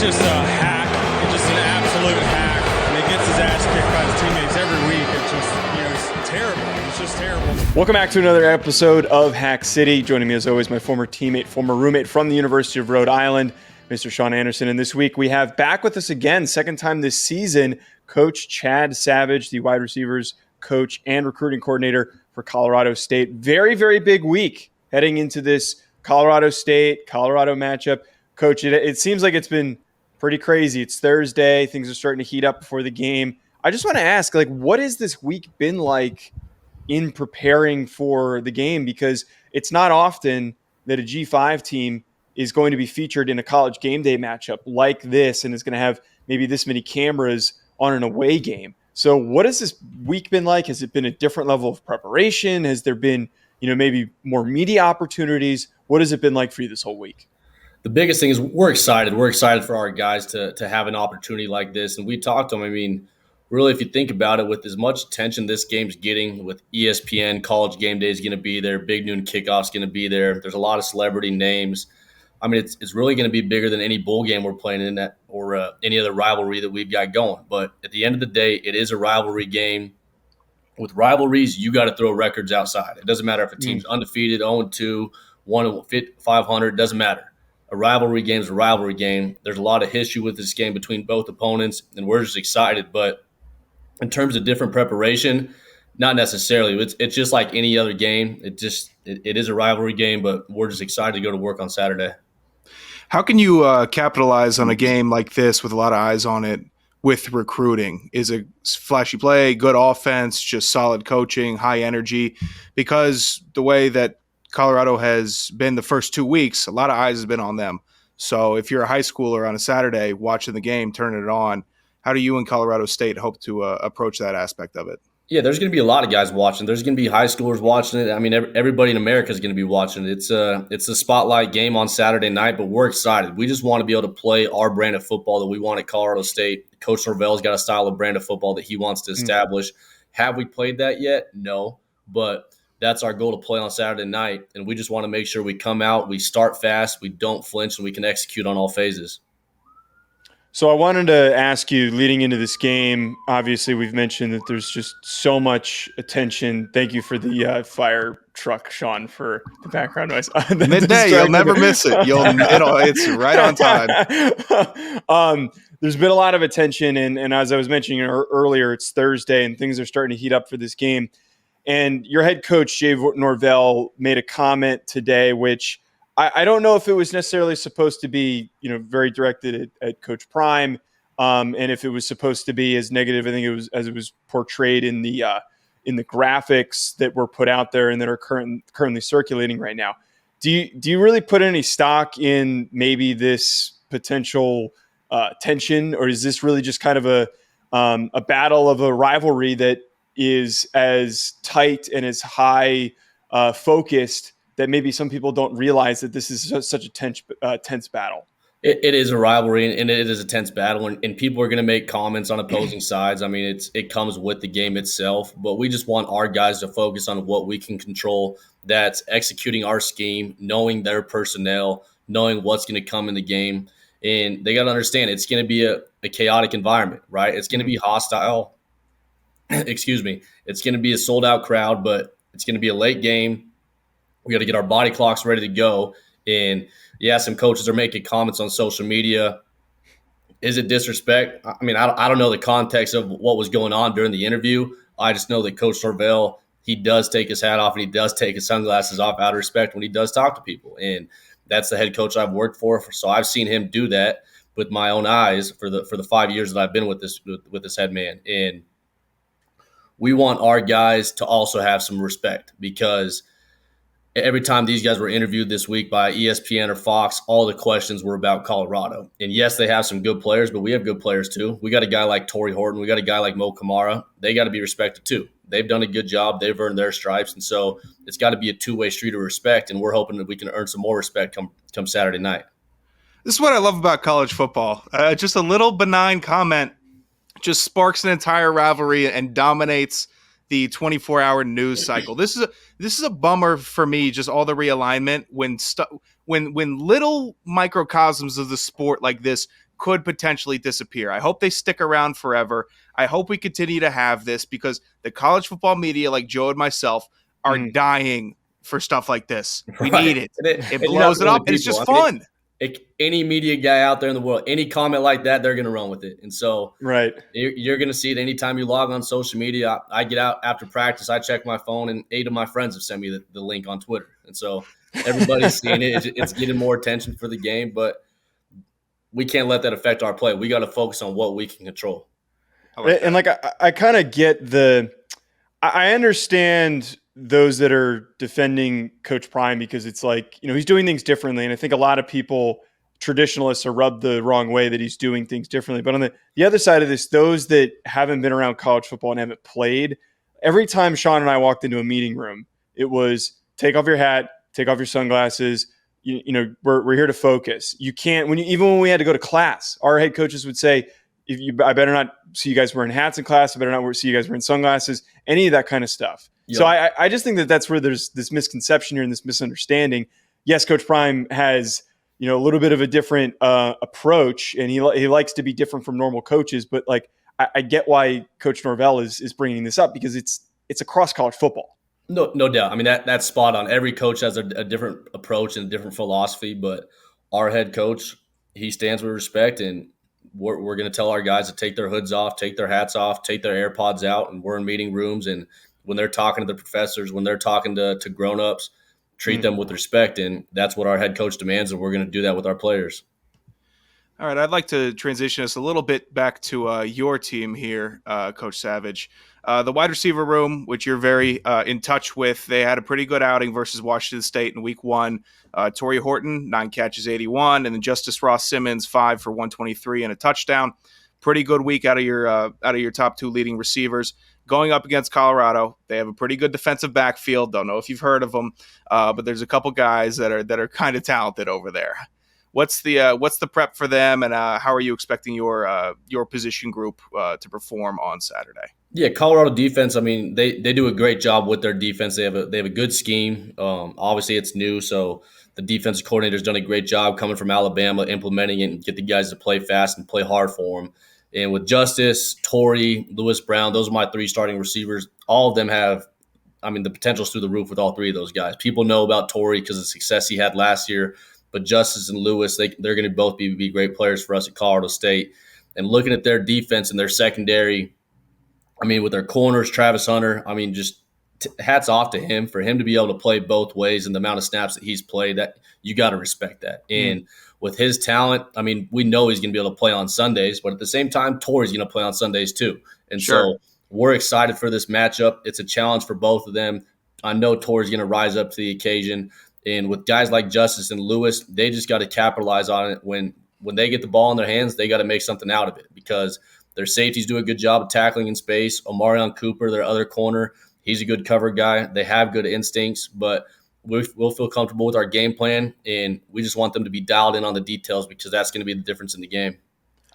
just a hack. He's just an absolute hack. And he gets his ass kicked by his teammates every week. It's just, it's terrible. It's just terrible. Welcome back to another episode of Hack City. Joining me as always, my former teammate, former roommate from the University of Rhode Island, Mr. Sean Anderson. And this week we have back with us again, second time this season, Coach Chad Savage, the wide receivers coach and recruiting coordinator for Colorado State. Very, very big week heading into this Colorado State, Colorado matchup. Coach, it seems like it's been pretty crazy. It's Thursday. Things are starting to heat up before the game. I just want to ask, what has this week been like in preparing for the game? Because it's not often that a G5 team is going to be featured in a College Gameday matchup like this and is going to have maybe this many cameras on an away game. So what has this week been like? Has it been a different level of preparation? Has there been, maybe more media opportunities? What has it been like for you this whole week? The biggest thing is we're excited. We're excited for our guys to have an opportunity like this. And we talked to them. I mean, really, if you think about it, with as much attention this game's getting, with ESPN, College Gameday is going to be there, Big Noon Kickoff's going to be there. There's a lot of celebrity names. I mean, it's really going to be bigger than any bowl game we're playing in that or any other rivalry that we've got going. But at the end of the day, it is a rivalry game. With rivalries, you got to throw records outside. It doesn't matter if a team's undefeated, 0-2, 1-500, doesn't matter. A rivalry game is a rivalry game. There's a lot of history with this game between both opponents, and we're just excited. But in terms of different preparation, not necessarily. It's just like any other game. It is a rivalry game, but we're just excited to go to work on Saturday. How can you capitalize on a game like this with a lot of eyes on it with recruiting? Is it flashy play, good offense, just solid coaching, high energy? Because the way that Colorado has been the first 2 weeks, a lot of eyes have been on them. So if you're a high schooler on a Saturday watching the game, turning it on, how do you and Colorado State hope to approach that aspect of it? Yeah, there's going to be a lot of guys watching. There's going to be high schoolers watching it. I mean, everybody in America is going to be watching it. It's a spotlight game on Saturday night, but we're excited. We just want to be able to play our brand of football that we want at Colorado State. Coach Norvell's got a style of brand of football that he wants to establish. Have we played that yet? No, but that's our goal, to play on Saturday night, and we just want to make sure we come out, we start fast, we don't flinch, and we can execute on all phases. So I wanted to ask you, leading into this game, obviously we've mentioned that there's just so much attention. Thank you for the fire truck, Sean, for the background noise. Midday, you'll never miss it. It's right on time. There's been a lot of attention, and as I was mentioning earlier, it's Thursday, and things are starting to heat up for this game. And your head coach, Jay Norvell, made a comment today, which I don't know if it was necessarily supposed to be, very directed at Coach Prime, and if it was supposed to be as negative. I think it was as it was portrayed in the graphics that were put out there and that are currently circulating right now. Do you really put any stock in maybe this potential tension, or is this really just kind of a battle of a rivalry that is as tight and as high focused that maybe some people don't realize that this is such a tense battle? It is a rivalry, and it is a tense battle, and people are going to make comments on opposing sides. I mean, it comes with the game itself, but we just want our guys to focus on what we can control. That's executing our scheme, knowing their personnel, knowing what's going to come in the game. And they got to understand it's going to be a chaotic environment, right? It's going to be hostile. Excuse me. It's going to be a sold-out crowd, but it's going to be a late game. We got to get our body clocks ready to go. And, yeah, some coaches are making comments on social media. Is it disrespect? I mean, I don't know the context of what was going on during the interview. I just know that Coach Norvell, he does take his hat off and he does take his sunglasses off out of respect when he does talk to people. And that's the head coach I've worked for. So I've seen him do that with my own eyes for the 5 years that I've been with this head man. And we want our guys to also have some respect, because every time these guys were interviewed this week by ESPN or Fox, all the questions were about Colorado. And yes, they have some good players, but we have good players too. We got a guy like Torrey Horton. We got a guy like Mo Kamara. They got to be respected too. They've done a good job. They've earned their stripes. And so it's got to be a two-way street of respect, and we're hoping that we can earn some more respect come Saturday night. This is what I love about college football. Just a little benign comment just sparks an entire rivalry and dominates the 24-hour news cycle. This is a bummer for me, just all the realignment when little microcosms of the sport like this could potentially disappear. I hope they stick around forever. I hope we continue to have this because the college football media, like Joe and myself, are dying for stuff like this. We need it. It blows it up, and it's just fun. Any media guy out there in the world, any comment like that, they're going to run with it. And so you're going to see it anytime you log on social media. I get out after practice, I check my phone, and 8 of my friends have sent me the link on Twitter. And so everybody's seeing it. It's getting more attention for the game, but we can't let that affect our play. We got to focus on what we can control. I kind of get I understand those that are defending Coach Prime because it's like, he's doing things differently. And I think a lot of people, traditionalists, are rubbed the wrong way that he's doing things differently. But on the other side of this, those that haven't been around college football and haven't played, every time Sean and I walked into a meeting room, it was take off your hat, take off your sunglasses. We're here to focus. You can't, even when we had to go to class, our head coaches would say, I better not see you guys wearing hats in class. I better not see you guys wearing sunglasses, any of that kind of stuff. Yep. So I just think that's where there's this misconception here and this misunderstanding. Yes, Coach Prime has, a little bit of a different approach, and he likes to be different from normal coaches. But I get why Coach Norvell is bringing this up because it's across college football. No doubt. I mean, that's spot on. Every coach has a different approach and a different philosophy, but our head coach, he stands with respect, and we're going to tell our guys to take their hoods off, take their hats off, take their AirPods out, and we're in meeting rooms. And when they're talking to the professors, when they're talking to grown-ups, treat them with respect. And that's what our head coach demands, and we're going to do that with our players. All right, I'd like to transition us a little bit back to your team here, Coach Savage. The wide receiver room, which you're very in touch with, they had a pretty good outing versus Washington State in week 1. Torrey Horton, 9 catches, 81, and then Justice Ross Simmons, 5 for 123 and a touchdown. Pretty good week out of your top 2 leading receivers. Going up against Colorado, they have a pretty good defensive backfield. Don't know if you've heard of them, but there's a couple guys that are kind of talented over there. What's the prep for them, and how are you expecting your position group to perform on Saturday? Yeah, Colorado defense. I mean, they do a great job with their defense. They have a good scheme. Obviously, it's new, so the defensive coordinator's done a great job coming from Alabama, implementing it and get the guys to play fast and play hard for them. And with Justice, Torrey, Lewis Brown, those are my 3 starting receivers. All of them have, the potential's through the roof with all 3 of those guys. People know about Torrey because of the success he had last year, but Justice and Lewis, they're going to both be great players for us at Colorado State. And looking at their defense and their secondary, with their corners, Travis Hunter, just hats off to him for him to be able to play both ways and the amount of snaps that he's played. That you got to respect that. And with his talent, we know he's going to be able to play on Sundays, but at the same time, Torrey's going to play on Sundays too. And so we're excited for this matchup. It's a challenge for both of them. I know Torrey's going to rise up to the occasion. And with guys like Justice and Lewis, they just got to capitalize on it. When they get the ball in their hands, they got to make something out of it because their safeties do a good job of tackling in space. Omarion Cooper, their other corner, he's a good cover guy. They have good instincts, but we'll feel comfortable with our game plan, and we just want them to be dialed in on the details because that's going to be the difference in the game.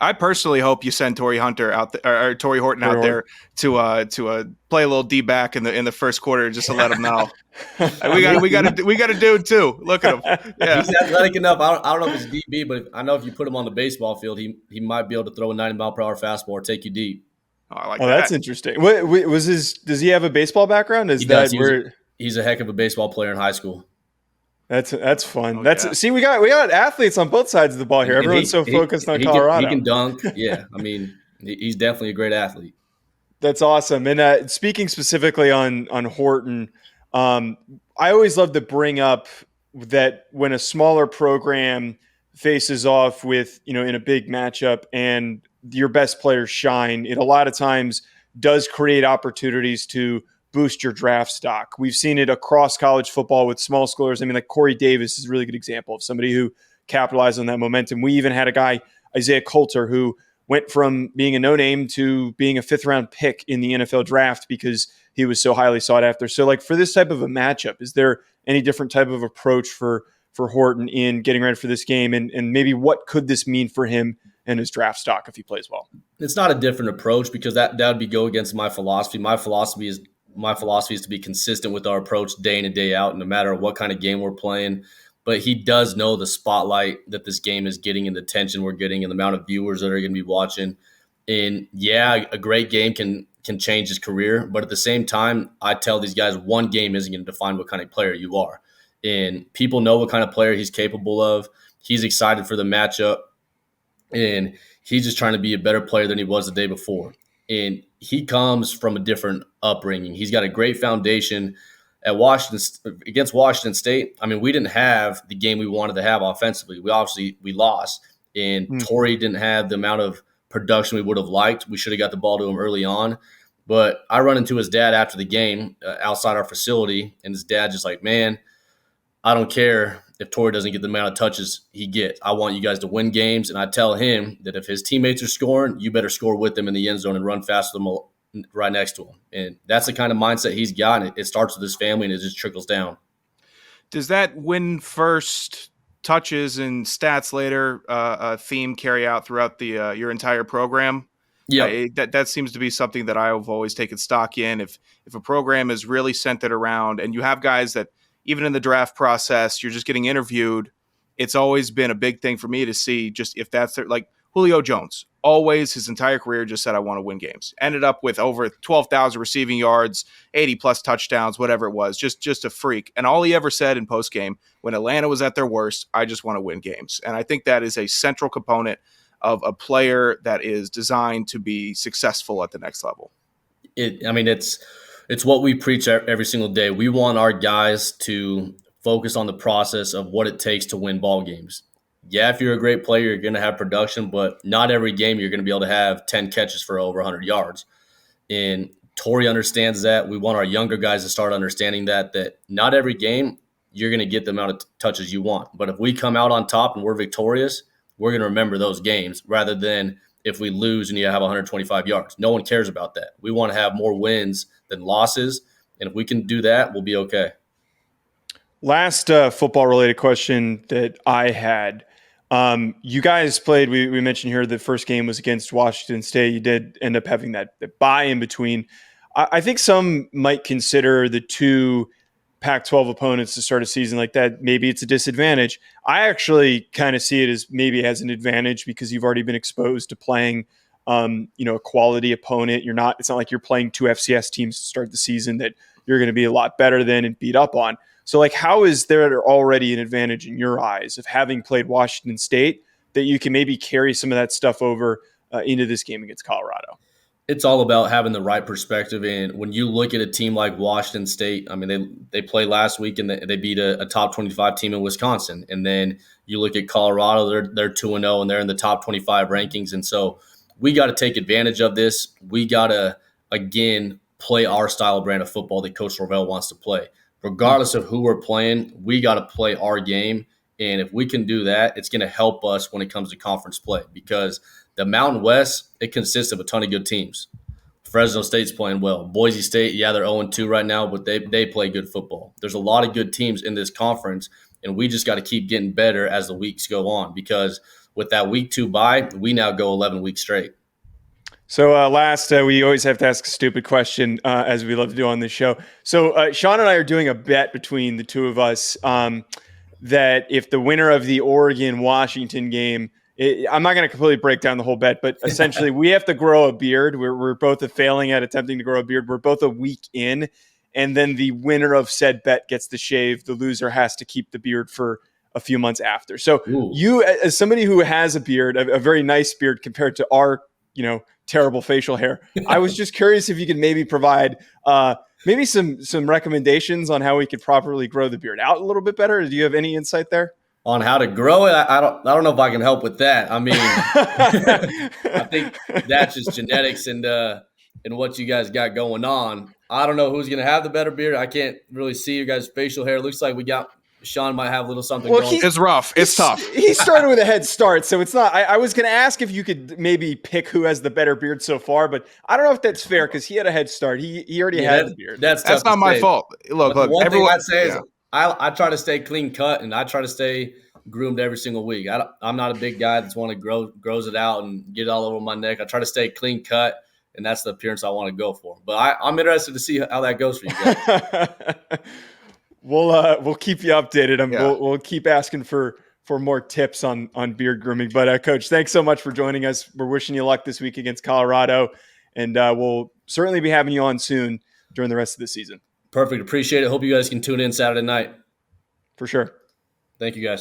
I personally hope you send Torrey Horton out there to play a little D back in the first quarter just to let him know. we got to do it too. Look at him. Yeah. He's athletic enough. I don't know if it's DB, but I know if you put him on the baseball field, he might be able to throw a 90-mile-per-hour fastball or take you deep. Oh, I like that. That's interesting. What was his? Does he have a baseball background? He's a heck of a baseball player in high school. That's fun. Oh, See, we got athletes on both sides of the ball here. Everyone's so focused on Colorado. He can dunk. Yeah, he's definitely a great athlete. That's awesome. And speaking specifically on Horton, I always love to bring up that when a smaller program faces off with, in a big matchup and your best players shine, it a lot of times does create opportunities to boost your draft stock. We've seen it across college football with small schoolers. Like Corey Davis is a really good example of somebody who capitalized on that momentum. We even had a guy, Isaiah Coulter, who went from being a no-name to being a 5th-round pick in the NFL draft because he was so highly sought after. So, for this type of a matchup, is there any different type of approach for Horton in getting ready for this game? And maybe what could this mean for him and his draft stock if he plays well? It's not a different approach because that would go against my philosophy. My philosophy is to be consistent with our approach day in and day out, no matter what kind of game we're playing. but he does know the spotlight that this game is getting and the attention we're getting and the amount of viewers that are going to be watching. And yeah, a great game can change his career, but at the same time, I tell these guys one game isn't going to define what kind of player you are. And people know what kind of player he's capable of. He's excited for the matchup, and he's just trying to be a better player than he was the day before. And he comes from a different upbringing. He's got a great foundation at Washington against Washington State. I mean, we didn't have the game we wanted to have offensively. We lost, and Torrey didn't have the amount of production we would have liked. We should have got the ball to him early on. But I run into his dad after the game outside our facility, and his dad just like, man, I don't care if Torrey doesn't get the amount of touches he gets. I want you guys to win games. And I tell him that if his teammates are scoring, you better score with them in the end zone and run fast with them right next to him. And that's the kind of mindset he's got. And it starts with his family, and it just trickles down. Does that win first, touches and stats later theme carry out throughout the your entire program? Yeah, that seems to be something that I've always taken stock in. If a program is really centered around, and you have guys that even in the draft process, you're just getting interviewed, it's always been a big thing for me to see just if that's their, like Julio Jones, always his entire career just said, I want to win games. Ended up with over 12,000 receiving yards, 80 plus touchdowns, whatever it was, just a freak. And all he ever said in postgame when Atlanta was at their worst, I just want to win games. And I think that is a central component of a player that is designed to be successful at the next level. It's what we preach every single day. We want our guys to focus on the process of what it takes to win ball games. Yeah, if you're a great player, you're going to have production, but not every game you're going to be able to have 10 catches for over 100 yards. And Torrey understands that. We want our younger guys to start understanding that not every game you're going to get the amount of touches you want. But if we come out on top and we're victorious, we're going to remember those games rather than if we lose and you have 125 yards. No one cares about that. We want to have more wins than losses, and if we can do that, we'll be okay. Last football-related question that I had. You guys played, we mentioned here the first game was against Washington State. You did end up having that bye in between. I think some might consider the two Pac-12 opponents to start a season like that, maybe it's a disadvantage. I actually kind of see it as maybe as an advantage because you've already been exposed to playing, a quality opponent. It's not like you're playing two FCS teams to start the season that you're going to be a lot better than and beat up on. So like, how is there already an advantage in your eyes of having played Washington State that you can maybe carry some of that stuff over into this game against Colorado? It's all about having the right perspective. And when you look at a team like Washington State, I mean, they played last week and they beat a top 25 team in Wisconsin. And then you look at Colorado, they're 2-0 and they're in the top 25 rankings. And so we got to take advantage of this. We got to, again, play our style brand of football that Coach Norvell wants to play. Regardless of who we're playing, we got to play our game. And if we can do that, it's going to help us when it comes to conference play because the Mountain West, it consists of a ton of good teams. Fresno State's playing well. Boise State, yeah, they're 0-2 right now, but they play good football. There's a lot of good teams in this conference, and we just got to keep getting better as the weeks go on because with that week 2 bye, we now go 11 weeks straight. So last, we always have to ask a stupid question as we love to do on this show. So Sean and I are doing a bet between the two of us that if the winner of the Oregon-Washington game, I'm not going to completely break down the whole bet, but essentially we have to grow a beard. We're both failing at attempting to grow a beard. We're both a week in, and then the winner of said bet gets to shave. The loser has to keep the beard for a few months after. So you, as somebody who has a beard, a very nice beard compared to our, terrible facial hair, I was just curious if you could maybe provide maybe some recommendations on how we could properly grow the beard out a little bit better. Do you have any insight there? On how to grow it, I don't know if I can help with that. I mean, I think that's just genetics and what you guys got going on. I don't know who's going to have the better beard. I can't really see your guys' facial hair. It looks like Sean might have a little something going. It's rough. It's tough. He started with a head start, so it's not. I was going to ask if you could maybe pick who has the better beard so far, but I don't know if that's fair because he had a head start. He already had the beard. That's not my fault. Look. One thing I'd say is I try to stay clean cut and I try to stay groomed every single week. I'm not a big guy that's want to grows it out and get it all over my neck. I try to stay clean cut, and that's the appearance I want to go for. But I'm interested to see how that goes for you guys. we'll keep you updated, and Yeah. we'll keep asking for more tips on beard grooming. But Coach, thanks so much for joining us. We're wishing you luck this week against Colorado, and we'll certainly be having you on soon during the rest of the season. Perfect. Appreciate it. Hope you guys can tune in Saturday night. For sure. Thank you, guys.